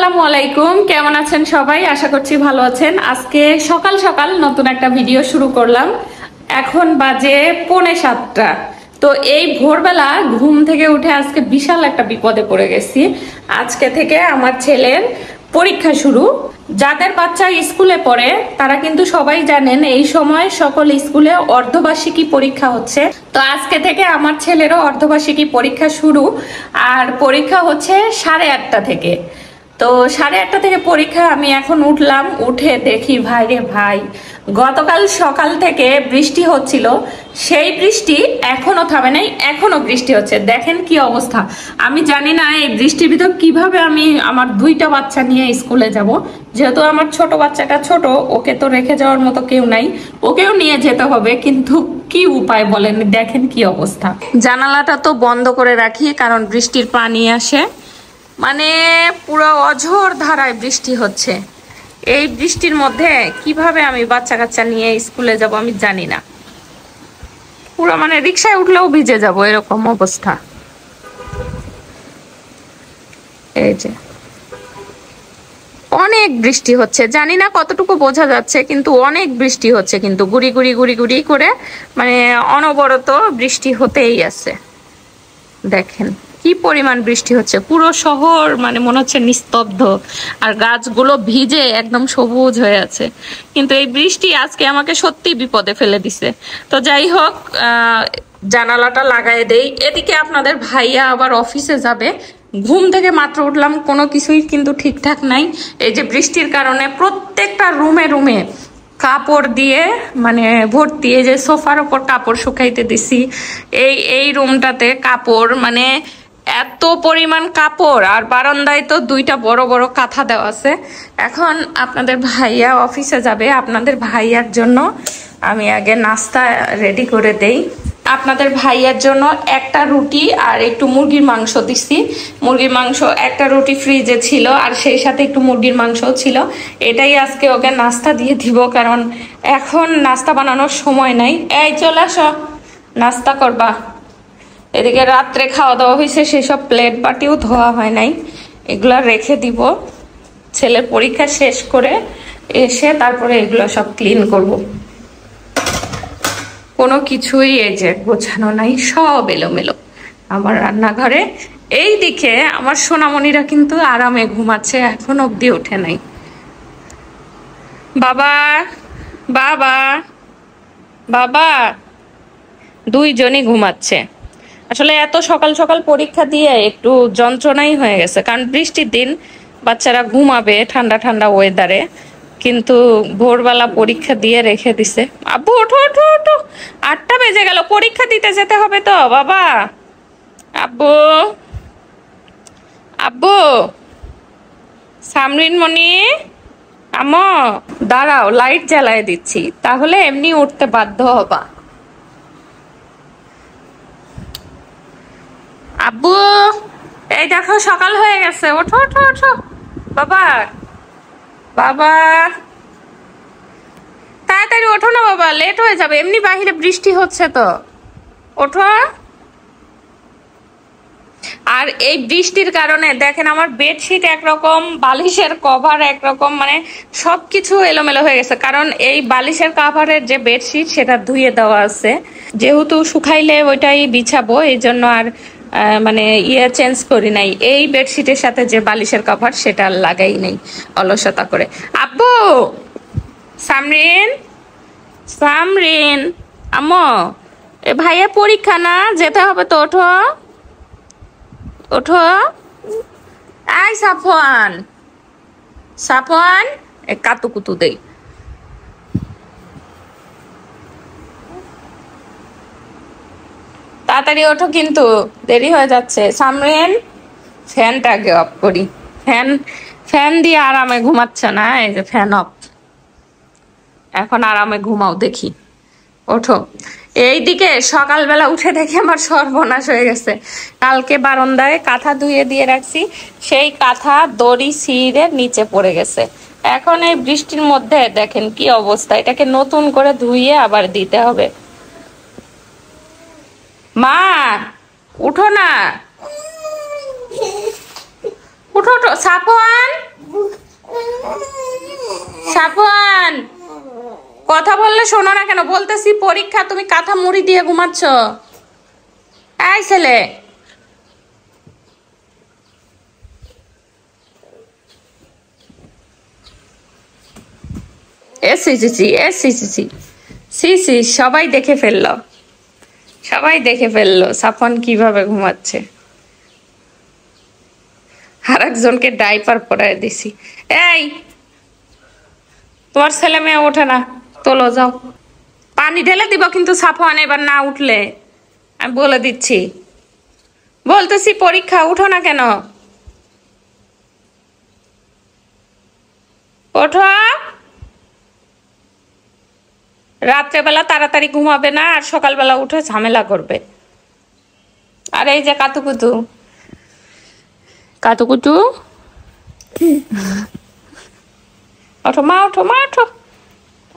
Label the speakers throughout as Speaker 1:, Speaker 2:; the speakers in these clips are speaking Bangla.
Speaker 1: আসসালামু আলাইকুম, কেমন আছেন সবাই? আশা করছি ভালো আছেন। আজকে সকাল সকাল নতুন একটা ভিডিও শুরু করলাম। এখন বাজে 6:45। তো এই ভোরবেলা ঘুম থেকে উঠে আজকে বিশাল একটা বিপদে পড়ে গেছি। আজকে থেকে আমার ছেলের পরীক্ষা শুরু। যাদের বাচ্চা স্কুলে পড়ে তারা কিন্তু সবাই জানেন এই সময় সকল স্কুলে অর্ধবার্ষিকী পরীক্ষা হচ্ছে। তো আজকে থেকে আমার ছেলেরও অর্ধবার্ষিকী পরীক্ষা শুরু। আর পরীক্ষা হচ্ছে 8:30 থেকে। তো 8:30 থেকে পরীক্ষা। আমি এখন উঠলাম, উঠে দেখি ভাই রে ভাই, গতকাল সকাল থেকে বৃষ্টি হচ্ছিল, সেই বৃষ্টি এখনো থামে নাই, এখনো বৃষ্টি হচ্ছে। দেখেন কি অবস্থা। আমি জানি না এই বৃষ্টির ভিতর কিভাবে আমি আমার দুইটা বাচ্চা নিয়ে স্কুলে যাব। যেহেতু আমার ছোট বাচ্চাটা ছোট, ওকে তো রেখে যাওয়ার মতো কেউ নাই, ওকেও নিয়ে যেতে হবে, কিন্তু কি উপায় বলেন? দেখেন কি অবস্থা। জানালাটা তো বন্ধ করে রাখি, কারণ বৃষ্টির পানি আসে, মানে পুরো অঝোর ধারায় বৃষ্টি হচ্ছে। এই বৃষ্টির মধ্যে কিভাবে আমি বাচ্চা কাচ্চা নিয়ে স্কুলে যাব আমি জানি না। পুরো মানে রিক্সায় উঠলেও ভিজে যাব, এরকম অবস্থা। এই যে অনেক বৃষ্টি হচ্ছে, জানি না কতটুকু বোঝা যাচ্ছে, কিন্তু অনেক বৃষ্টি হচ্ছে, কিন্তু গুড়ি গুড়ি গুড়ি গুড়ি করে মানে অনবরত বৃষ্টি হতেই আছে। দেখেন কি পরিমাণ বৃষ্টি হচ্ছে, পুরো শহর মানে মনে হচ্ছে নিস্তব্ধ, আর গাছগুলো ভিজে একদম সবুজ হয়ে আছে। কিন্তু এই বৃষ্টি আজকে আমাকে সত্যি বিপদে ফেলে দিছে। তো যাই হোক, জানালাটা লাগাই দেই। এদিকে আপনাদের ভাইয়া আবার অফিসে যাবে। ঘুম থেকে মাত্র উঠলাম, কোনো কিছুই কিন্তু ঠিকঠাক নাই। এই যে বৃষ্টির কারণে প্রত্যেকটা রুমে রুমে কাপড় দিয়ে মানে ভর্তি। এই যে সোফার ওপর কাপড় শুকাইতে দিছি, এই রুমটাতে কাপড়, মানে এত পরিমাণ কাপড়। আর বারান্দায় তো দুইটা বড় বড় কাঁথা দেওয়া আছে। এখন আপনাদের ভাইয়া অফিসে যাবে, আপনাদের ভাইয়ার জন্য আমি আগে নাস্তা রেডি করে দেই। আপনাদের ভাইয়ার জন্য একটা রুটি আর একটু মুরগির মাংস দিছি। মুরগির মাংস, একটা রুটি ফ্রিজে ছিল, আর সেই সাথে একটু মুরগির মাংসও ছিল। এটাই আজকে ওকে নাস্তা দিয়ে দিব, কারণ এখন নাস্তা বানানোর সময় নাই। এই চলে আসো, নাস্তা করবা। এদিকে রাত্রে খাওয়া দাওয়া হয়েছে, সেসব প্লেট বাটিও ধোয়া হয় নাই, এগুলো রেখে দিব। ছেলের পরীক্ষা শেষ করে এসে তারপরে এগুলো সব ক্লিন করব। কোনো কিছুই এই যে গোছানো নাই, সব এলোমেলো আমার রান্নাঘরে। এই দিকে আমার সোনামণিরা কিন্তু আরামে ঘুমাচ্ছে, এখন অব্দি ওঠে নাই। বাবা বাবা বাবা, দুইজনই ঘুমাচ্ছে। আসলে এত সকাল সকাল পরীক্ষা দিয়ে একটু যন্ত্রণাই হয়ে গেছে, কারণ বৃষ্টির দিন বাচ্চারা ঘুমাবে ঠান্ডা ঠান্ডা ওয়েদারে, কিন্তু ভোরবেলা পরীক্ষা দিয়ে রেখে দিছে। আব্বু ওঠো ওঠো ওঠো, 8টা বেজে গেল, পরীক্ষা দিতে যেতে হবে তো বাবা। আব্বু আব্বু, সামরিন মনি, আম্মু দাঁড়াও, লাইট জ্বালায় দিচ্ছি, তাহলে এমনি উঠতে বাধ্য হবা। আব্বু এই দেখো সকাল হয়ে গেছে, ওঠো ওঠো ওঠো বাবা। বাবা তাড়াতাড়ি ওঠো না বাবা, লেট হয়ে যাবে, এমনি বাহিরে বৃষ্টি হচ্ছে তো, ওঠো। আর এই বৃষ্টির কারণে দেখেন আমার বেডশিট একরকম, বালিশের কভার একরকম, মানে সবকিছু এলোমেলো হয়ে গেছে। কারণ এই বালিশের কভারের যে বেডশিট সেটা ধুয়ে দেওয়া আছে, যেহেতু শুকাইলে ওইটাই বিছাবো, এই জন্য আর মানে চেঞ্জ করি নাই। এই বেডশিটের সাথে যে বালিশের কভার সেটা লাগাই নেই অলসতা করে। আব্বু, সামরিন সামরিন, আম্মু এ ভাইয়া পরীক্ষা না, যেতে হবে তো, ওঠো ওঠো। আই সাফওয়ান, সাফওয়ান এ কাতুকুতু দেই। তাড়াতাড়ি ওঠো, কিন্তু দেরি হয়ে যাচ্ছে। সামরিন, ফ্যানটা আগে অফ করি। ফ্যান দিয়ে আরামে ঘুমাচ্ছে না, এই যে ফ্যান অফ, এখন আরামে ঘুমাও দেখি। ওঠো। এইদিকে সকালবেলা উঠে দেখে আমার সর্বনাশ হয়ে গেছে। কালকে বারান্দায় কাঁথা ধুয়ে দিয়ে রাখছি, সেই কাঁথা দড়ি ছিঁড়ে নিচে পড়ে গেছে। এখন এই বৃষ্টির মধ্যে দেখেন কি অবস্থা, এটাকে নতুন করে ধুইয়ে আবার দিতে হবে। মা উঠো না, উঠো উঠো। সাফওয়ান সাফওয়ান, কথা বললে শোনো না কেন? বলতেছি পরীক্ষা, তুমি কাঁথা মুড়ি দিয়ে ঘুমাচ্ছ। এই ছেলে, সবাই দেখে ফেললো, সবাই দেখে ফেললো সাফওয়ান কিভাবে ঘুমাচ্ছে। আর একজনকে ডাইপার পরায় দিছি। এই, তোমার ছেলে মেয়ে ওঠে না, তোলো যাও। পানি ঢেলে দিব কিন্তু সাফওয়ান এবার না উঠলে, আমি বলে দিচ্ছি। বলতেছি পরীক্ষা, উঠো না কেন? ওঠো। রাত্রেবেলা তাড়াতাড়ি ঘুমাবে না, আর সকালবেলা উঠে ঝামেলা করবে। আর এই যে কাতুকুতু, কাতুকুতু, ওঠো মা, ওঠো মা, ওঠো।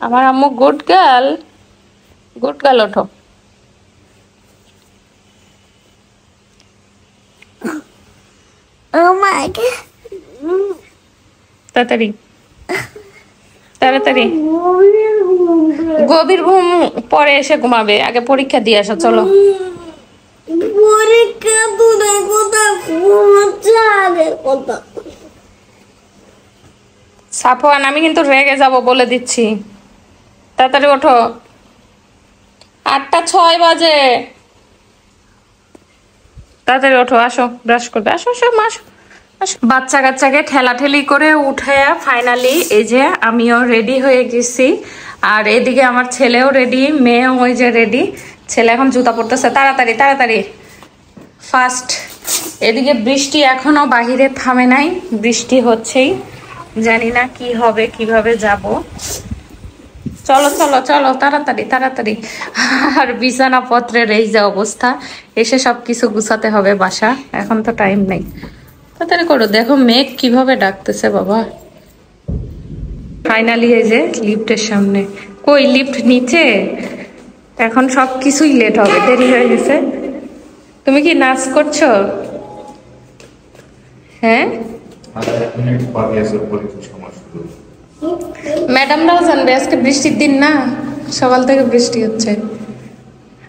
Speaker 1: আমার আম্মু গুড গার্ল, গুড গার্ল, ওঠো। তাড়াতাড়ি তাড়াতাড়ি, গভীর ঘুম পরে এসে ঘুমাবে, আগে পরীক্ষা দিয়ে আসো। চলো। সাফওয়ান, আমি কিন্তু রেগে যাব বলে দিচ্ছি। তাড়াতাড়ি ওঠো, 8:06 বাজে। তাড়াতাড়ি ওঠো, আসো ব্রাশ করবে, আসো আসো মা, আসো। বাচ্চা কাচ্চাকে ঠেলাঠেলি করে উঠে ফাইনালি এই যে আমিও রেডি হয়ে গেছি। আর এদিকে আমার ছেলেও রেডি, মেয়েও ওই যে রেডি। ছেলে এখন জুতা পরতেছে। তাড়াতাড়ি তাড়াতাড়ি, ফার্স্ট। এদিকে বৃষ্টি এখনো বাহিরে থামে নাই, বৃষ্টি হচ্ছেই। জানি না কি হবে, কিভাবে যাব। চলো চলো চলো, তাড়াতাড়ি তাড়াতাড়ি। আর বিছানাপত্রের এই যে অবস্থা, এসে সবকিছু গুছাতে হবে বাসা, এখন তো টাইম নেই। তাড়াতাড়ি করো। দেখো মেঘ কিভাবে ডাকতেছে বাবা। ফাইনালি এই যে লিফটের সামনে। কই লিফট নিচে? এখন সবকিছুই লেট হবে, দেরি হয়ে গেছে। তুমি কি নাচ করছো? হ্যাঁ, ম্যাডামরাও জানবে আজকে বৃষ্টির দিন না, সকাল থেকে বৃষ্টি হচ্ছে।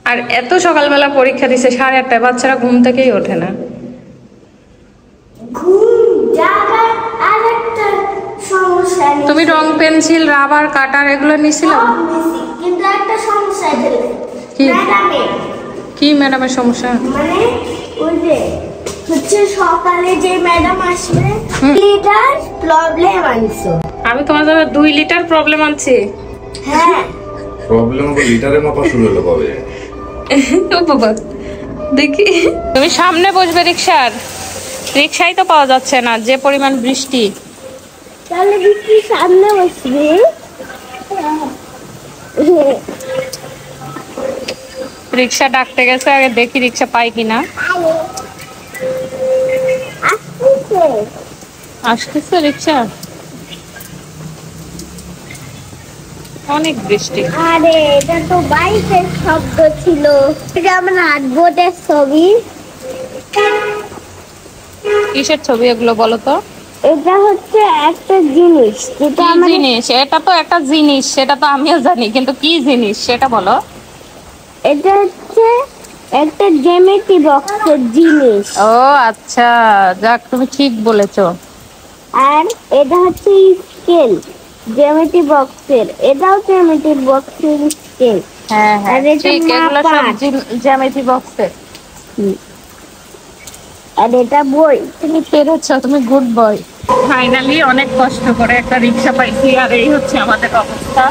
Speaker 1: আর এত সকালবেলা পরীক্ষা দিছে, 8:30টায়, বাচ্চারা ঘুম থেকেই ওঠে না। তুমি রং পেন্সিল, রাবার, কাটার এগুলো নিছিলাম,
Speaker 2: কিন্তু একটা সমস্যা
Speaker 1: কি ম্যাডামের সমস্যা?
Speaker 2: মানে ওই যে হচ্ছে সকালে যে ম্যাডাম আসবে, লিটার প্রবলেম আনছো।
Speaker 1: আমি তোমার জন্য 2 লিটার প্রবলেম আনছি।
Speaker 2: হ্যাঁ,
Speaker 3: প্রবলেম হবে লিটারে মাপা শুরু হলো কবে?
Speaker 1: ও বাবা, দেখি। তুমি সামনে বসবে রিকশার, রিকশাই তো পাওয়া যাচ্ছে না, যে পরিমাণ বৃষ্টি।
Speaker 2: তাহলে বৃষ্টির সামনে বসবি।
Speaker 1: রিকশা ডাকতে গেছে, আগে দেখি রিকশা পাই কিনা। আসতেছে রিকশা, অনেক বৃষ্টি।
Speaker 2: আরে এটা তো বাইকের শব্দ ছিল, এটা আমার হাটবোর্ডের ছবি।
Speaker 1: কিসের ছবি এগুলো বলো তো?
Speaker 2: এটা হচ্ছে একটা জিনিস, যেটা
Speaker 1: কি
Speaker 2: আমাদের
Speaker 1: জিনিস? এটা তো একটা জিনিস, সেটা তো আমিও জানি, কিন্তু কি জিনিস সেটা বলো।
Speaker 2: এটা হচ্ছে একটা জ্যামিতি বক্সের জিনিস।
Speaker 1: ও আচ্ছা, যাক তুমি ঠিক বলেছো।
Speaker 2: আর এটা হচ্ছে স্কেল, জ্যামিতি বক্সের, এটাও জ্যামিতি বক্সের স্কেল।
Speaker 1: হ্যাঁ
Speaker 2: আর এটা
Speaker 1: ঠিক, এগুলো সব জ্যামিতি বক্সে।
Speaker 2: আর এটা বই।
Speaker 1: তুমি পেরেছো, তুমি গুড বয়। ফাইনালি অনেক কষ্ট করে একটা রিকশা পাইছি, আর এই হচ্ছে আমাদের অবস্থা।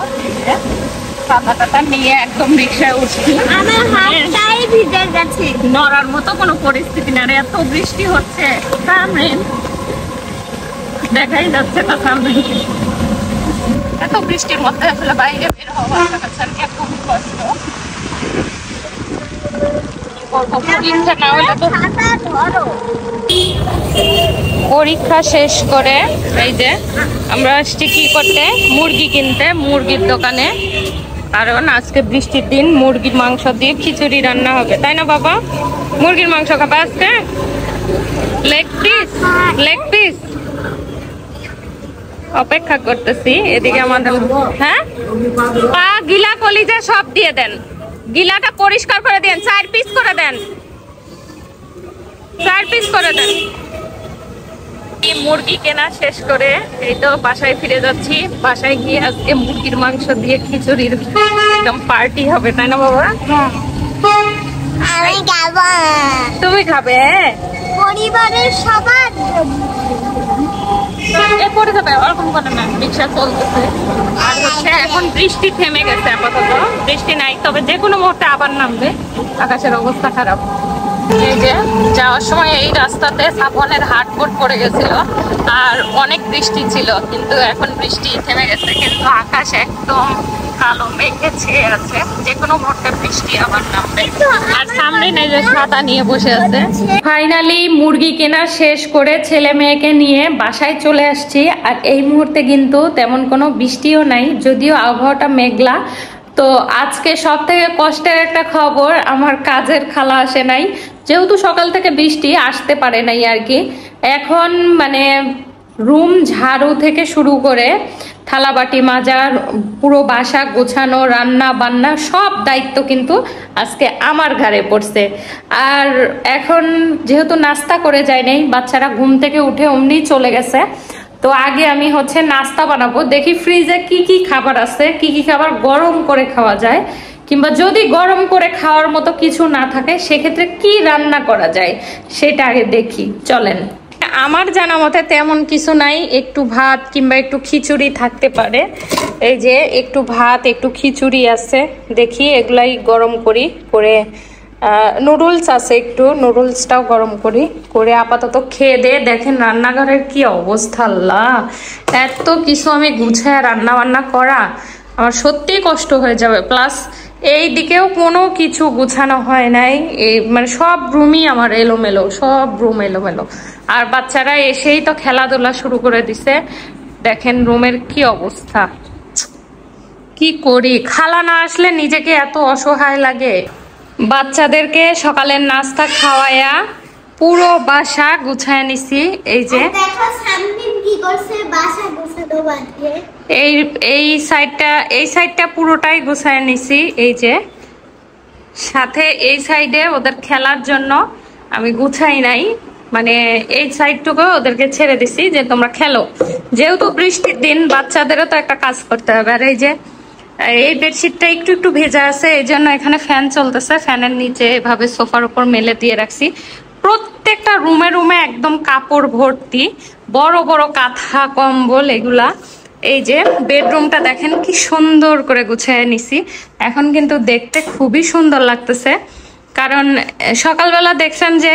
Speaker 1: পাতা টাতা নিয়ে একদম রিকশায় উঠছি।
Speaker 2: আমার হাতটাই ভিজে গেছে,
Speaker 1: নড়ার মতো কোনো পরিস্থিতি না, এত বৃষ্টি হচ্ছে। তামরিন দেখাই যাচ্ছে না, তামরিন এত বৃষ্টির মধ্যে আসলে বাইরে বের হওয়া খুব কষ্ট। পরীক্ষা না হলে তো, পরীক্ষা শেষ করে এই যে আমরা আসছি কি করতে, মুরগি কিনতে, মুরগির দোকানে। কারণ আজকে বৃষ্টির দিন, মুরগির মাংস দিয়ে খিচুড়ি রান্না হবে, তাই না বাবা? মুরগির মাংস খাবা আজকে? Leg piece, leg piece. অপেক্ষা করতেছি। এদিকে আমাদের হ্যাঁ পা গিলা কলিজা সব দিয়ে দেন, গিলাটা পরিষ্কার করে দেন, 4 পিস করে দেন, 4 পিস করে দেন। মুরগি কেনা শেষ করে এই তো বাসায় ফিরে যাচ্ছি। বাসায় গিয়ে আজকে মুরগির মাংস দিয়ে খিচুড়ির একদম পার্টি হবে, তাই না বাবা?
Speaker 2: আমি খাবো।
Speaker 1: তুমি খাবে?
Speaker 2: পরিবারের সবার
Speaker 1: এরপরে যাবে ওরকম করে না, রিক্সা চলতেছে। আর হচ্ছে এখন বৃষ্টি থেমে গেছে আপাতত, বৃষ্টি নাই, তবে যে কোনো মুহূর্তে আবার নামবে। আকাশের অবস্থা খারাপ। এই যে যাওয়ার সময় এই রাস্তাতে সাবনের হাটবোট পড়ে গেছিল আর অনেক বৃষ্টি ছিল, কিন্তু এখন বৃষ্টি থেমে গেছে, কিন্তু আকাশ একদম কালো মেঘে ছেয়ে আছে, যে কোনো মুহূর্তে বৃষ্টি আবার নামবে। আর সামনে নেই যে ছাতা নিয়ে বসে আছে। ফাইনালি মুরগি কেনা শেষ করে ছেলে মেয়েকে নিয়ে বাসায় চলে আসছি। আর এই মুহূর্তে কিন্তু তেমন কোনো বৃষ্টিও নাই, যদিও আবহাওয়াটা মেঘলা। তো আজকে সব থেকে কষ্টের একটা খবর, আমার কাজের খালা আসে নাই, যেহেতু সকাল থেকে বৃষ্টি আসতে পারে নাই আর কি। এখন মানে রুম ঝাড়ু থেকে শুরু করে থালাবাটি মাজার, পুরো বাসা গোছানো, রান্না বান্না সব দায়িত্ব কিন্তু আজকে আমার ঘাড়ে পড়ছে। আর এখন যেহেতু নাস্তা করে যায় নাই, বাচ্চারা ঘুম থেকে উঠে অমনি চলে গেছে, তো আগে আমি হচ্ছে নাস্তা বানাবো। দেখি ফ্রিজে কি কি খাবার আছে, কি কি খাবার গরম করে খাওয়া যায়, কিংবা যদি গরম করে খাওয়ার মতো কিছু না থাকে সেক্ষেত্রে কি রান্না করা যায় সেটা আগে দেখি, চলেন। আমার জানা মতে তেমন কিছু নাই, একটু ভাত কিংবা একটু খিচুড়ি থাকতে পারে। এই যে একটু ভাত একটু খিচুড়ি আছে, দেখি এগুলাই গরম করি, করে নুডলস আছে, একটু নুডলসটাও গরম করি, করে আপাতত খেয়ে দে। দেখেন রান্নাঘরের কি অবস্থা, আল্লাহ এত কিছু আমি গুছায় রান্না বান্না করা আমার সত্যিই কষ্ট হয়ে যাবে। প্লাস এই দিকেও কোনো কিছু গুছানো হয় নাই, এই মানে সব রুমই আমার এলোমেলো, সব রুম এলোমেলো। আর বাচ্চারা এসেই তো খেলাধুলা শুরু করে দিছে, দেখেন রুমের কি অবস্থা। কি করি, খালা না আসলে নিজেকে এত অসহায় লাগে। বাচ্চাদেরকে সকালের নাস্তা খাওয়ায়া পুরো বাসা গুছায় নিছি। এই যে
Speaker 2: দেখো সামনে কি করছে, বাসা গুছানো বাদে
Speaker 1: এই সাইডটা পুরোটাই গুছায় নিছি। এই যে সাথে এই সাইডে ওদের খেলার জন্য আমি গুছাই নাই, মানে এই সাইডটুকু ওদেরকে ছেড়ে দিছি যে তোমরা খেলো, যেহেতু বৃষ্টির দিন বাচ্চাদেরও তো একটা কাজ করতে হবে। আর এই যে এই বেডশিটটা একটু একটু ভেজা আছে, এই জন্য এখানে ফ্যান চলতেছে, ফ্যানের নিচে এভাবে সোফার উপর মেলে দিয়ে রাখছি। প্রত্যেকটা রুমে রুমে একদম কাপড় ভর্তি, বড় বড় কাঁথা কম্বল এগুলা। এই যে বেডরুমটা দেখেন কি সুন্দর করে গুছিয়ে নিছি, এখন কিন্তু দেখতে খুবই সুন্দর লাগতেছে। কারণ সকালবেলা দেখছেন যে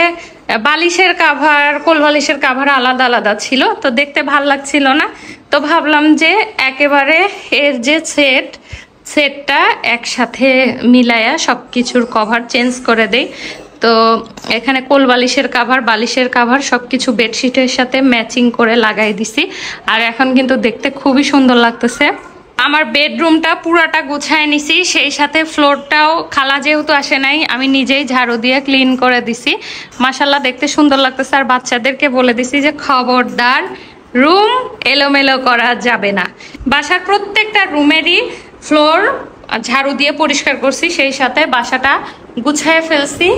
Speaker 1: বালিশের কাভার, কোল বালিশের কাভার আলাদা আলাদা ছিল, তো দেখতে ভাল লাগছিল না। তো ভাবলাম যে একেবারে এর যে সেটটা একসাথে মিলায়া সবকিছুর কভার চেঞ্জ করে দেই। তো এখানে কোল বালিশের কাভার, বালিশের কাভার সবকিছু বেডশিটের সাথে ম্যাচিং করে লাগাই দিছি। আর এখন কিন্তু দেখতে খুবই সুন্দর লাগতেছে। আমার বেডরুমটা পুরাটা গুছায় নিছি, সেই সাথে ফ্লোরটাও খালা যেহেতু আসে নাই আমি নিজেই ঝাড়ু দিয়ে ক্লিন করে দিছি। মাশাল্লাহ দেখতে সুন্দর লাগতেছে। আর বাচ্চাদেরকে বলে দিছি যে খবরদার রুম এলোমেলো করা যাবে না। বাসার প্রত্যেকটা রুমেরই ফ্লোর ঝাড়ু দিয়ে পরিষ্কার করছি, সেই সাথে বাসাটা গুছায় ফেলছি।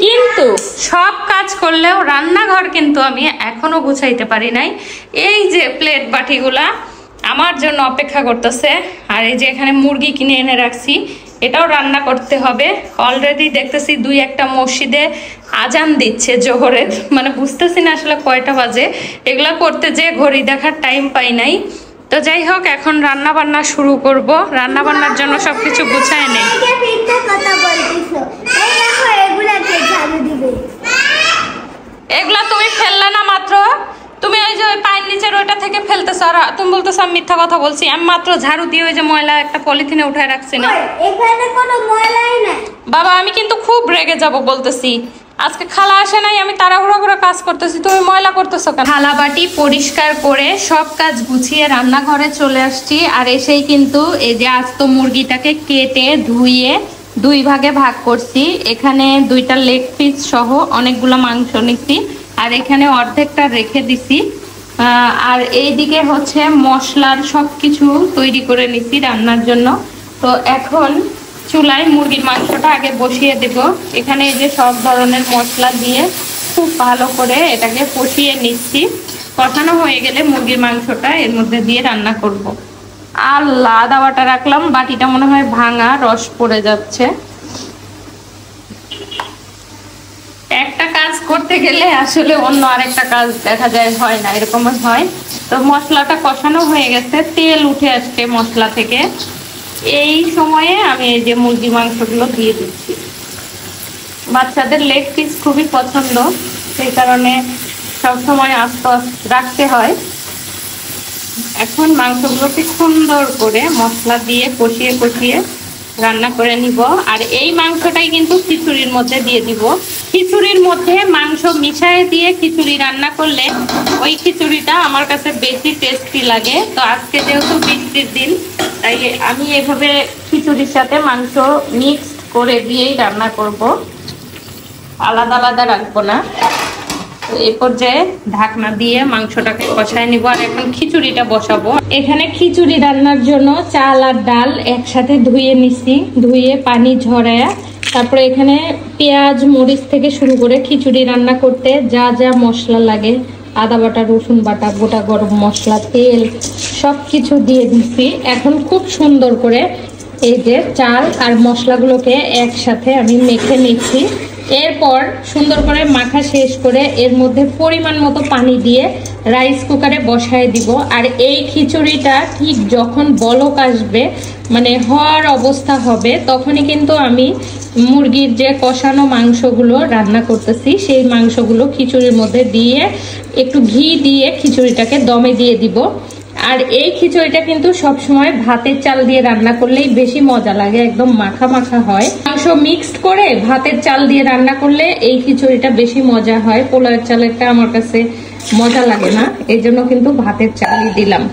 Speaker 1: কিন্তু সব কাজ করলেও রান্নাঘর কিন্তু আমি এখনো গুছাইতে পারি নাই। এই যে প্লেট বাটিগুলা আমার জন্য অপেক্ষা করতেছে। আর এই যে এখানে মুরগি কিনে এনে রাখছি, এটাও রান্না করতে হবে। অলরেডি দেখতেছি 2-1টা মসজিদে আজান দিচ্ছে জোহরের, মানে বুঝতেছি না আসলে কয়টা বাজে। এগুলা করতে যে ঘড়ি দেখার টাইম পাই নাই। তো যাই হোক এখন রান্না বান্না শুরু করব। রান্না বান্নার জন্য সবকিছু গুছায় নেই। এগুলা তুমি ফেললে না মাত্র, তুমি ওই যে ওই পায়ের নিচের ওইটা থেকে ফেলতেছ, আর তুমি বলতেছ আমি মিথ্যা কথা বলছি। আমি মাত্র ঝাড়ু দিয়ে ওই যে ময়লা একটা পলিথিনে উঠায় রাখছি না।
Speaker 2: এখানে কোনো ময়লাই নাই
Speaker 1: বাবা, আমি কিন্তু খুব রেগে যাব বলতেছি। আজকে খালা আসে নাই, আমি তাড়াহুড়ো করে কাজ করতেছি, তুমি ময়লা করতেছো কেন? থালা বাটি পরিষ্কার করে সব কাজ গুছিয়ে রান্নাঘরে চলে আসছি। আর এসেই কিন্তু এই যে আস্ত মুরগিটাকে কেটে ধুইয়ে 2 ভাগে ভাগ করছি। এখানে 2টা লেগ পিস সহ অনেকগুলো মাংস নিছি, আর এখানে অর্ধেকটা রেখে দিছি। আর এইদিকে হচ্ছে মশলার সবকিছু তৈরি করে নিচ্ছি রান্নার জন্য। তো এখন চুলায় মুরগির মাংসটা আগে বসিয়ে দেব। এখানে এই যে সব ধরনের মশলা দিয়ে খুব ভালো করে এটাকে কষিয়ে নিচ্ছি। কষানো হয়ে গেলে মুরগির মাংসটা এর মধ্যে দিয়ে রান্না করব। আল্লাহ, আদা বাটা রাখলাম, বাটিটা মনে হয় ভাঙা, রস পড়ে যাচ্ছে। একটা কাজ করতে গেলে আসলে অন্য আরেকটা কাজ দেখা যায় হয় না, এরকম হয়। তো মশলাটা কষানো হয়ে গেছে, তেল উঠে আসছে মশলা থেকে। এই সময়ে আমি এই যে মুরগি মাংসগুলো দিয়ে দিচ্ছি। বাচ্চাদের লেগ পিস খুবই পছন্দ, সেই কারণে সবসময় আস্তে আস্তে রাখতে হয়। এখন মাংসগুলোকে সুন্দর করে মশলা দিয়ে কষিয়ে কষিয়ে রান্না করে নিব। আর এই মাংসটাই কিন্তু খিচুড়ির মধ্যে দিয়ে দিব। খিচুড়ির মধ্যে মাংস মিশিয়ে দিয়ে খিচুড়ি রান্না করলে ওই খিচুড়িটা আমার কাছে বেশি টেস্টি লাগে। তো আজকে যেহেতু বৃষ্টির দিন, তাই আমি এভাবে খিচুড়ির সাথে মাংস মিক্সড করে দিয়েই রান্না করব, আলাদা আলাদা রাখবো না। এই পর্যায়ে ঢাকনা দিয়ে মাংসটাকে কষায় নিব। আর এখন খিচুড়িটা বসাবো। এখানে খিচুড়ি রান্নার জন্য চাল আর ডাল একসাথে ধুয়ে নিছি, ধুয়ে পানি ঝরায়া তারপরে এখানে পেঁয়াজ মরিচ থেকে শুরু করে খিচুড়ি রান্না করতে যা যা মশলা লাগে, আদা বাটা, রসুন বাটা, গোটা গরম মশলা, তেল সব কিছু দিয়ে দিচ্ছি। এখন খুব সুন্দর করে এই যে চাল আর মশলাগুলোকে একসাথে আমি মেখে নিচ্ছি। এরপর সুন্দর করে মাখা শেষ করে এর মধ্যে পরিমাণ মতো পানি দিয়ে রাইস কুকারে বসায় দিব। আর এই খিচুড়িটা ঠিক যখন বলক আসবে, মানে হওয়ার অবস্থা হবে, তখনই কিন্তু আমি মুরগির যে কষানো মাংসগুলো রান্না করতেছি সেই মাংসগুলো খিচুড়ির মধ্যে দিয়ে একটু ঘি দিয়ে খিচুড়িটাকে দমে দিয়ে দিব। আর এই খিচুড়িটা কিন্তু সবসময় ভাতের চাল দিয়ে রান্না করলেই বেশি মজা লাগে, একদম মাখা মাখা হয়। মাংস মিক্সড করে ভাতের চাল দিয়ে রান্না করলে এই খিচুড়িটা বেশি মজা হয়। পোলাওয়ের চালেরটা আমার কাছে মজা লাগে না, এই জন্য কিন্তু ভাতের চালই দিলাম।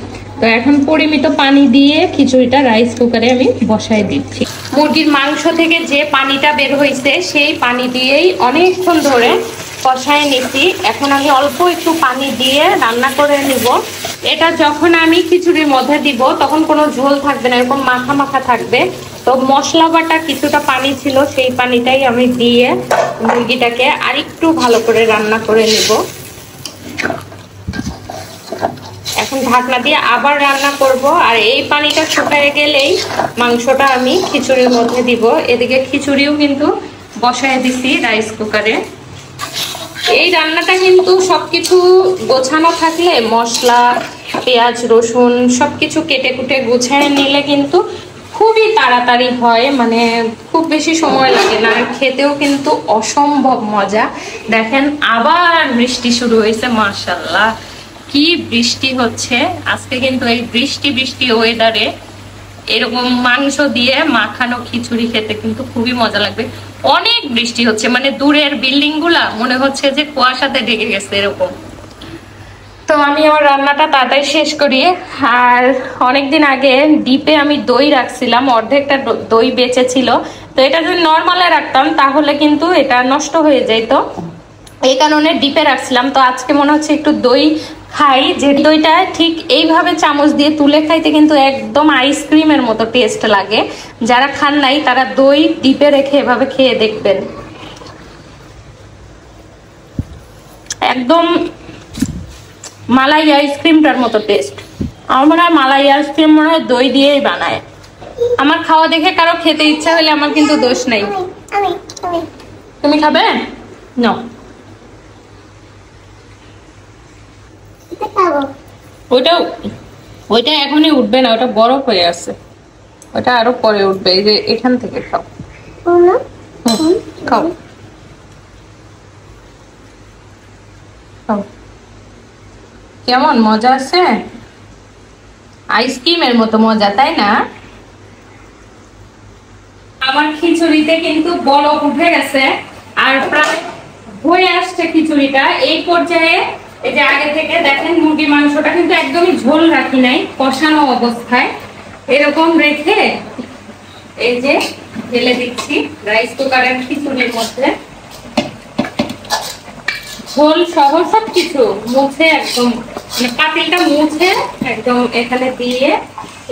Speaker 1: তো এখন পরিমিত পানি দিয়ে খিচুড়িটা রাইস কুকারে আমি বসাই দিচ্ছি। মুরগির মাংস থেকে যে পানিটা বের হয়েছে সেই পানি দিয়েই অনেকক্ষণ ধরে কষায় নিচ্ছি। এখন আমি অল্প একটু পানি দিয়ে রান্না করে নিব। এটা যখন আমি খিচুড়ির মধ্যে দিব তখন কোনো ঝোল থাকবে না, এরকম মাখা মাখা থাকবে। তো মশলা বাটা কিছুটা পানি ছিল, সেই পানিটাই আমি দিয়ে মুরগিটাকে আরেকটু ভালো করে রান্না করে নিব। এখন ঢাকনা দিয়ে আবার রান্না করব। আর এই পানিটা শুকিয়ে গেলেই মাংসটা আমি খিচুড়ির মধ্যে দিব। এদিকে খিচুড়িও কিন্তু বসায় দিছি রাইস কুকারে। এই রান্নাটা কিন্তু সবকিছু গোছানো থাকলে, মশলা, পেঁয়াজ, রসুন সবকিছু কেটে কুটে গুছিয়ে নিলে কিন্তু খুবই তাড়াতাড়ি হয়, মানে খুব বেশি সময় লাগে না। আর খেতেও কিন্তু অসম্ভব মজা। দেখেন আবার বৃষ্টি শুরু হয়েছে, মাশাআল্লাহ কি বৃষ্টি হচ্ছে আজকে। কিন্তু এই বৃষ্টি বৃষ্টি ওয়েদারে এরকম মাংস দিয়ে মাখানো খিচুড়ি খেতে কিন্তু খুবই মজা লাগবে। অনেক বৃষ্টি হচ্ছে, মানে দূরের বিল্ডিং গুলা মনে হচ্ছে যে কুয়াশাতে ঢেকে গেছে এরকম। তো আমি আমার রান্নাটা তাড়াতাড়ি শেষ করি। আর অনেকদিন আগে ডিপে আমি দই রাখছিলাম, অর্ধেকটা দই বেঁচে ছিল। তো এটা যদি নর্মালে রাখতাম তাহলে কিন্তু এটা নষ্ট হয়ে যেত, এই কারণে ডিপে রাখছিলাম। তো আজকে মনে হচ্ছে একটু দই খাই, যে দইটা ঠিক এইভাবে চামচ দিয়ে তুলে খাইতে কিন্তু একদম আইসক্রিমের মতো টেস্ট লাগে। যারা খান নাই তারা দই ডিপে রেখে এভাবে খেয়ে দেখবেন, একদম মালাই আইসক্রিমটার মতো টেস্ট। আমার মনে হয় মালাই আইসক্রিম মনে হয় দই দিয়েই বানায়। আমার খাওয়া দেখে কারো খেতে ইচ্ছা হলে আমার কিন্তু দোষ নেই। তুমি খাবে? না, ওইটা এখনই উঠবে না, ওটা বরফ হয়ে আছে, ওটা আরো পরে উঠবে। এই যে এখান থেকে খাও, খাও খাও। কেমন মজা আছে? আইসক্রিমের মতো মজা, তাই না? আমার খিচুড়িতে কিন্তু বরফ উঠে গেছে আর প্রায় হয়ে আসছে খিচুড়িটা। এই পর্যায়ে এই যে আগে থেকে দেখেন মুরগি মাংসটা কিন্তু একদমই ঝোল রাখি নাই, কষানো অবস্থায় এরকম রেখে এই যে ঢেলে দিচ্ছি রাইস কুকারের খিচুড়ির মধ্যে। ঝোল সহ সবকিছু মুছে একদম, মানে পাতিলটা মুছে একদম এখানে দিয়ে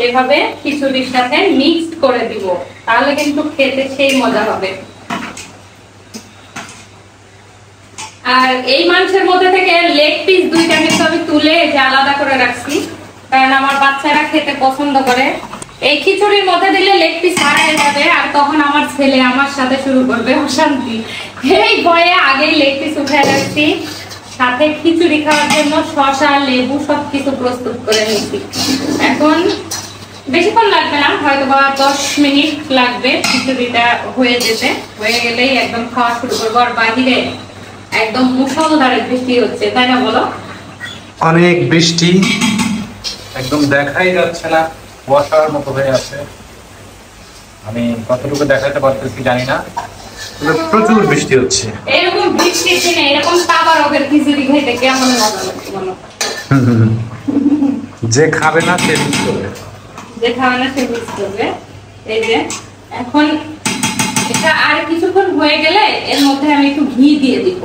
Speaker 1: এভাবে খিচুড়ির সাথে মিক্সড করে দিব, তাহলে কিন্তু খেতে সেই মজা হবে। আর এই মাংসের মধ্যে থেকে লেগ পিস দুইটা কিন্তু আমি তুলে যে আলাদা করে রাখছি, কারণ আমার বাচ্চারা খেতে পছন্দ করে। এই খিচুড়ির মধ্যে দিলে লেগ পিস হারিয়ে যাবে, আর তখন আমার ছেলে আমার সাথে শুরু করবে অশান্তি। এই ভয়ে আগেই লেগ পিস উঠে রাখছি, সাথে খিচুড়ি খাওয়ার জন্য শসা লেবু সবকিছু প্রস্তুত করে নিচ্ছি। এখন বেশিক্ষণ লাগবে না, হয়তো বা 10 মিনিট লাগবে খিচুড়িটা হয়ে যেতে। হয়ে গেলেই একদম খাওয়া শুরু করবো। আর বাহিরে একদম মুষলধারে বৃষ্টি হচ্ছে, তাই না বলো?
Speaker 4: অনেক বৃষ্টি, একদম দেখাই যাচ্ছে না, কুয়াশার মতো হয়ে আছে। আমি কতটুকু দেখাতে পারতেছি জানি না, প্রচুর বৃষ্টি হচ্ছে।
Speaker 1: এরকম বৃষ্টির দিনে এরকম তাবা রোগের খিচুড়ি খেতে কেমন মজা লাগছে বলো?
Speaker 4: যে খাবে না সে মিস করবে,
Speaker 1: যে খাবে না সে মিস করবে। এই যে এখন এটা আর কিছুক্ষণ হয়ে গেলে এর মধ্যে আমি একটু ঘি দিয়ে দিব।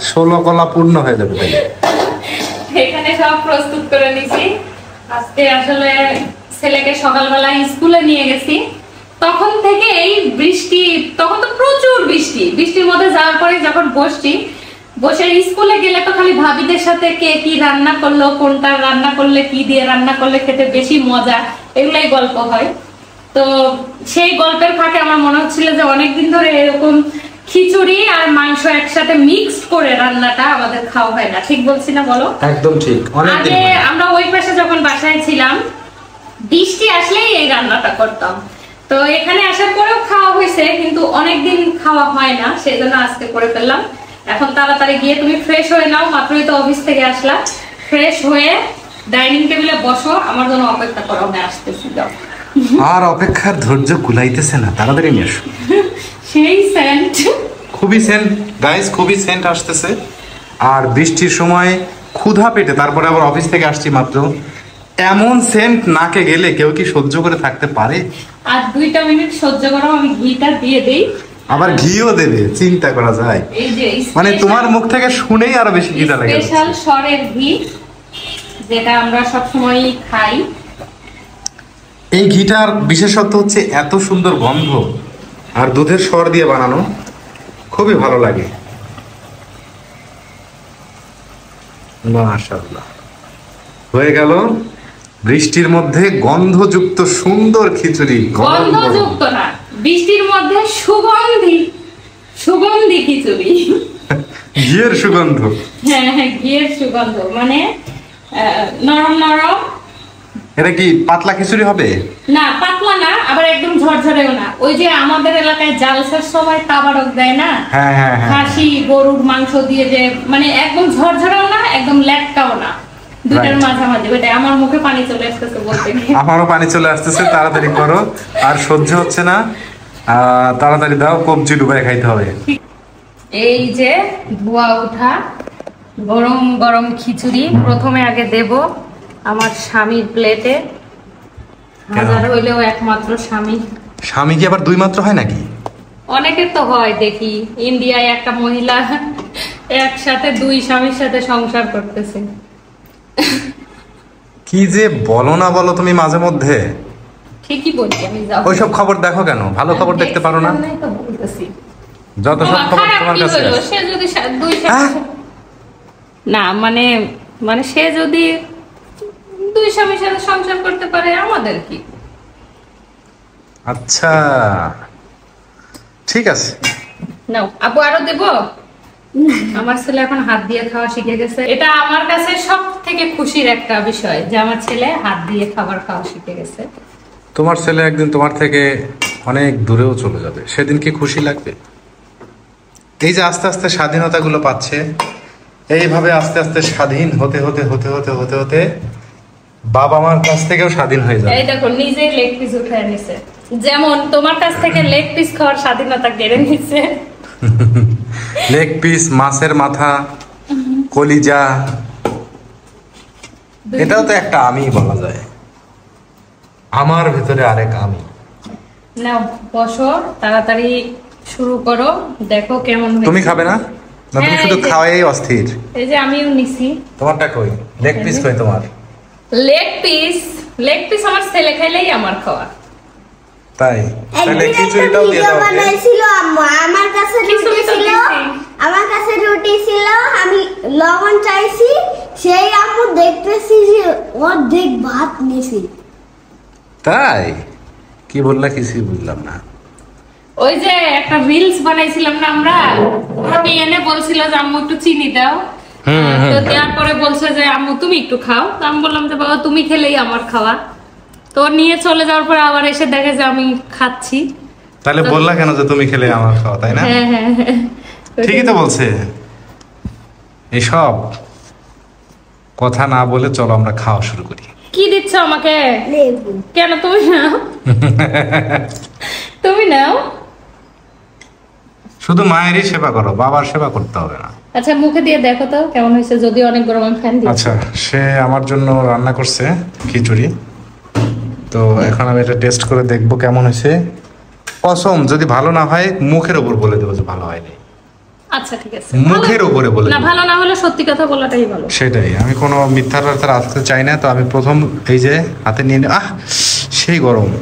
Speaker 4: 16 কলা পূর্ণ হয়ে যাবে।
Speaker 1: এখানে সব প্রস্তুত করে নিছি। আজকে আসলে ছেলেকে সকালবেলা স্কুলে নিয়ে গেছি, তখন থেকে এই বৃষ্টি, তখন তো প্রচুর বৃষ্টি, বৃষ্টির মধ্যে যাওয়ার পরে যখন বসে স্কুলে গেলে তো খালি ভাবিদের সাথে কে কি রান্না করলো, কোনটা রান্না করলে কি দিয়ে রান্না করলে খেতে বেশি মজা, এগুলাই গল্প হয়। তো সেই গল্পের ফাঁকে আমার মনে হচ্ছিল যে অনেকদিন ধরে এরকম খিচুড়ি আর মাংস একসাথে মিক্সড করে রান্নাটা আমাদের খাওয়া হয় না। ঠিক বলছি না বলো?
Speaker 4: একদম ঠিক।
Speaker 1: আগে আমরা ওই পাশে যখন বাসায় ছিলাম, বৃষ্টি আসলেই এই রান্নাটা করতাম। তো এখানে আসার পরেও খাওয়া হয়েছে, কিন্তু অনেকদিন খাওয়া হয় না, সেই জন্য আজকে করে ফেললাম। এখন তাড়াতাড়ি গিয়ে তুমি ফ্রেশ হয়ে নাও, মাত্রই তো অফিস থেকে আসলা, ফ্রেশ হয়ে ডাইনিং টেবিলে বসো, আমার জন্য অপেক্ষা করো, আমি আসতেছি। যাও।
Speaker 4: আর অপেক্ষার ধৈর্য কুলাইতেছে না, তাড়াতাড়ি নিয়ে এসো।
Speaker 1: সেই সেন্ট,
Speaker 4: খুবই সেন্ট গাইস, খুবই সেন্ট আসতেছে। আর বৃষ্টির সময় ক্ষুধা পেটে, তারপরে আবার অফিস থেকে আসছি মাত্র, এমন সেন্ট নাকে গেলে কেউ কি সহ্য করে থাকতে পারে?
Speaker 1: আর 2 মিনিট সহ্য করো, আমি ঘিটা দিয়ে দেই।
Speaker 4: আবার ঘিও দেবে, চিন্তা করা যায়।
Speaker 1: এই যে
Speaker 4: মানে তোমার মুখ থেকে শুনেই আরো বেশি খিদা লাগে।
Speaker 1: স্পেশাল সরের ঘি, যেটা আমরা সব সময় খাই।
Speaker 4: এই ঘিটার বিশেষত্ব হচ্ছে এত সুন্দর গন্ধ, আর দুধের সর দিয়ে বানানো, খুবই ভালো লাগে। মাশাআল্লাহ, হয়ে গেল বৃষ্টির মধ্যে গন্ধযুক্ত সুন্দর খিচুড়ি।
Speaker 1: গন্ধযুক্ত না, বৃষ্টির মধ্যে সুগন্ধি খিচুড়ি।
Speaker 4: ঘিয়ের সুগন্ধ।
Speaker 1: হ্যাঁ হ্যাঁ, ঘিয়ের সুগন্ধ, মানে নরম নরম।
Speaker 4: এটা কি পাতলা খিচুড়ি হবে?
Speaker 1: না, পাতলা না, আবার একদম ঝরঝরেও না। ওই যে আমাদের এলাকায় জালসার সময় তাবারক দেয় না,
Speaker 4: হ্যাঁ হ্যাঁ হ্যাঁ,
Speaker 1: খাসি গরুর মাংস দিয়ে, যে মানে একদম ঝরঝরেও না, একদম ল্যাটকাও না, দুটার মাঝামাঝি। ওইটা আমার মুখে পানি চলে আসতেছে বলতে গিয়ে।
Speaker 4: আমারও পানি চলে আসতেছে, তাড়াতাড়ি করো, আর সহ্য হচ্ছে না, তাড়াতাড়ি দাও, কবজি ডুবাই খাইতে হবে।
Speaker 1: এই যে ধোয়া উঠা গরম গরম খিচুড়ি প্রথমে আগে দেব আমার স্বামীর প্লেটে। হাজার হইলেও একমাত্র স্বামী।
Speaker 4: স্বামী কি আবার 2 মাত্র হয় নাকি?
Speaker 1: অনেকের তো হয়, দেখি ইন্ডিয়ায় একটা মহিলা একসাথে 2 স্বামীর সাথে সংসার করতেছে।
Speaker 4: কি যে বলো না বলো তুমি মাঝে মধ্যে।
Speaker 1: ঠিকই বলছি আমি। যাও,
Speaker 4: ওইসব খবর দেখো কেন? ভালো খবর দেখতে পারো না?
Speaker 1: তো বলতেছি
Speaker 4: যত সব খবর তোমার কাছে
Speaker 1: হলো,
Speaker 4: আসে।
Speaker 1: সে যদি 2 স্বামী, না মানে সে যদি 2 স্বামীর সাথে সংসার করতে পারে, আমাদের কি?
Speaker 4: আচ্ছা ঠিক আছে,
Speaker 1: নাও আপু, আরো দেব। আমার ছেলে এখন হাত দিয়ে খাওয়া শিখে গেছে, এটা আমার কাছে সব থেকে খুশির একটা বিষয় যে আমার ছেলে হাত দিয়ে খাবার খাওয়া শিখে গেছে।
Speaker 4: তোমার ছেলে একদিন তোমার থেকে অনেক দূরেও চলে যাবে, সেদিন কি খুশি লাগবে? এই যে আস্তে আস্তে স্বাধীনতা গুলো পাচ্ছে, এইভাবে আস্তে আস্তে স্বাধীন হতে হতে হতে হতে হতে হতে বাবা মার কাছ থেকেও স্বাধীন হয়ে যাবে।
Speaker 1: এই দেখো, নিজেই লেগ পিস উঠে নিছে, যেমন তোমার কাছ থেকে লেগ পিস খাওয়ার স্বাধীনতা কেড়ে নিচ্ছে।
Speaker 4: লেগ পিস, মাছের মাথা, কলিজা, এটাও তো একটা আমি বলা যায়। আমার ভিতরে আরেক আমি।
Speaker 1: নাও বসো, তাড়াতাড়ি শুরু করো, দেখো কেমন হয়েছে।
Speaker 4: তুমি খাবে না? না তুমি
Speaker 1: হ্যাঁ,
Speaker 4: শুধু
Speaker 1: এই যে-
Speaker 4: খাওয়াই অস্থির।
Speaker 1: এই যে আমিও নিছি
Speaker 4: তোমারটা কই? লেগ পিস কই তোমার?
Speaker 1: লেগ পিস আমার ছেলে খাইলেই আমার খাওয়া।
Speaker 4: তাই তাহলে
Speaker 2: একদিন একটা
Speaker 4: খিচুড়িটাও দিয়ে
Speaker 2: ভিডিও
Speaker 4: দাও ওকে।
Speaker 2: বানাইছিল আম্মু, আমার কাছে রুটি
Speaker 1: খিচুড়ি তো
Speaker 2: ছিল,
Speaker 1: দিছি।
Speaker 2: আমার কাছে রুটি ছিল, আমি লবণ চাইছি, সেই আম্মু দেখতেছি যে অর্ধেক ভাত নিছি।
Speaker 4: তাই কি বললা কিছুই বুঝলাম না।
Speaker 1: ওই যে একটা রিলস বানাইছিলাম না আমরা, ওকে এনে বলছিল যে আম্মু একটু চিনি দাও, তো দেওয়ার পরে বলছে যে আম্মু তুমি একটু খাও, তো আমি বললাম যে বাবা তুমি খেলেই আমার খাওয়া। তো নিয়ে চলে যাওয়ার পর আবার এসে দেখে যে আমি খাচ্ছি।
Speaker 4: তাহলে বললা কেন যে তুমি খেলে আমার খাওয়া, তাই না?
Speaker 1: হ্যাঁ হ্যাঁ হ্যাঁ।
Speaker 4: ঠিকই তো বলছে। এইসব কথা না বলে চলো আমরা খাওয়া শুরু করি।
Speaker 1: কি দিচ্ছ আমাকে?
Speaker 2: লেবু।
Speaker 1: কেন তুমি নাও, তুমি নাও।
Speaker 4: শুধু মায়েরই সেবা করো, বাবার সেবা করতে হবে না।
Speaker 1: আচ্ছা মুখে দিয়ে দেখো তো কেমন হয়েছে, যদি অনেক গরম আমি ফ্যান দিই।
Speaker 4: আচ্ছা, সে আমার জন্য রান্না করছে খিচুড়ি, তো এখন আমি এটা টেস্ট করে দেখবো কেমন হয়েছে। কসম যদি ভালো না হয় মুখের ওপর বলে দেবো যে ভালো হয়নি।
Speaker 1: আচ্ছা ঠিক আছে।
Speaker 4: মুখের
Speaker 1: ভালো-
Speaker 4: উপরে বলে
Speaker 1: না
Speaker 4: দেবো।
Speaker 1: ভালো না হলে সত্যি কথা বলাটাই ভালো।
Speaker 4: সেটাই, আমি কোনো মিথ্যার রাস্তা আসতে চাই না। তো আমি প্রথম এই যে হাতে নিয়ে সেই গরম,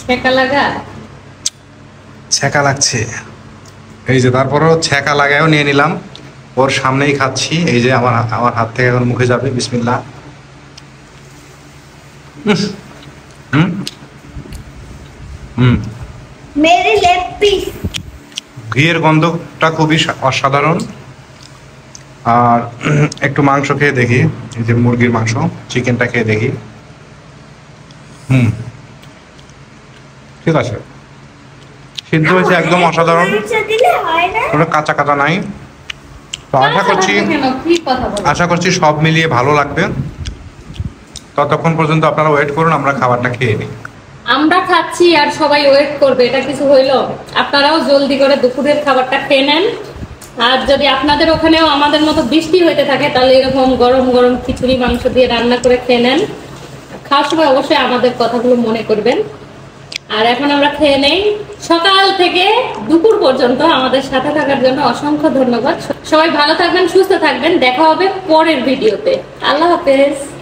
Speaker 1: ছেঁকা লাগা।
Speaker 4: ছ্যাঁকা লাগছে। এই যে তারপরও ছ্যাঁকা লাগায়ও নিয়ে নিলাম, ওর সামনেই খাচ্ছি। এই যে আমার আমার হাত থেকে এখন মুখে যাবে। বিসমিল্লাহ। হুম হুম
Speaker 2: মেরে লেগ পিস।
Speaker 4: ঘিয়ের গন্ধটা খুবই অসাধারণ। আর একটু মাংস খেয়ে দেখি, এই যে মুরগির মাংস, চিকেনটা খেয়ে দেখি। ঠিক আছে, সিদ্ধ হয়েছে একদম অসাধারণ,
Speaker 2: মাংস দিলে হয় না?
Speaker 4: কোনো কাঁচা কাঁচা নাই। তো আশা করছি
Speaker 1: কেন কি কথা বলো?
Speaker 4: আশা করছি সব মিলিয়ে ভালো লাগবে। ততক্ষণ পর্যন্ত আপনারা ওয়েট করুন, আমরা খাবারটা খেয়ে নিই।
Speaker 1: আমরা খাচ্ছি আর সবাই ওয়েট করবে, এটা কিছু হইলো? আপনারাও জলদি করে দুপুরের খাবারটা খেয়ে নেন। আর যদি আপনাদের ওখানেও আমাদের মতো বৃষ্টি হইতে থাকে তাহলে এরকম গরম গরম খিচুড়ি মাংস দিয়ে রান্না করে খেয়ে নেন। খাওয়ার সময় অবশ্যই আমাদের কথাগুলো মনে করবেন। আর এখন আমরা খেয়ে নেই। সকাল থেকে দুপুর পর্যন্ত আমাদের সাথে থাকার জন্য অসংখ্য ধন্যবাদ। সবাই ভালো থাকবেন, সুস্থ থাকবেন। দেখা হবে পরের ভিডিওতে। আল্লাহ হাফেজ।